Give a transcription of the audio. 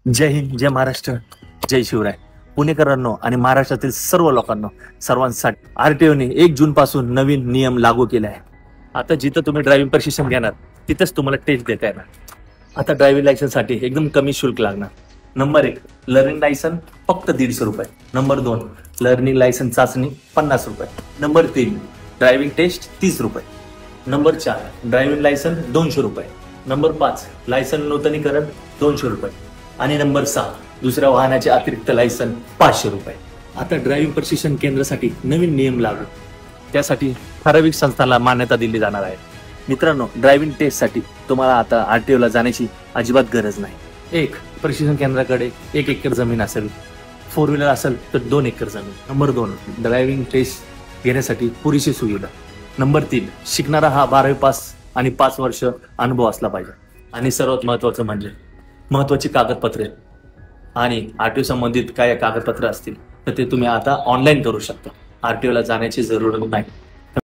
जय हिंद, जय महाराष्ट्र, जय शिवराय. पुणेकरांनो आणि महाराष्ट्रातील सर्व लोकांना सर्वांसाठी आरटीओने 1 जून पासून नवीन नियम लागू केले आहे. आता जिथं तुम्ही ड्रायव्हिंग प्रशिक्षण घेणार तिथंच तुम्हाला टेस्ट देता येणार. आता ड्रायव्हिंग लायसन्स साठी एकदम कमी शुल्क लागणार. नंबर 1 लर्निंग लायसन फक्त 150 रुपये. नंबर 2 लर्निंग लायसन चाचणी 50 रुपये. नंबर 3 ड्रायव्हिंग टेस्ट 30 रुपये. नंबर 4 ड्रायव्हिंग लायसन 200 रुपये. नंबर 5 लायसन नूतनीकरण 200 रुपये. आणि नंबर 6 दुसऱ्या वाहनाचे अतिरिक्त लायसन 500 रुपये. आता ड्रायव्हिंग प्रशिक्षण केंद्रासाठी नवीन नियम लागू. त्यासाठी ठराविक संस्थांना मान्यता दिली जाणार आहे. मित्रांनो, ड्रायव्हिंग टेस्टसाठी तुम्हाला आता आरटीओला जाण्याची अजिबात गरज नाही. 1 प्रशिक्षण केंद्राकडे 1 एकर जमीन असेल, 4 व्हीलर असेल तर 2 एकर जमीन. नंबर 2 ड्रायव्हिंग टेस्ट घेण्यासाठी पुरेशी सुविधा. नंबर 3 शिकणारा हा 12वी पास आणि 5 वर्ष अनुभव असला पाहिजे. आणि सर्वात महत्त्वाचं म्हणजे महत्त्वाची कागदपत्रे आणि आरटीओ संबंधित काय कागदपत्र असतील तर ते तुम्ही आता ऑनलाईन करू शकता. आरटीओला जाण्याची जरूरत नाही.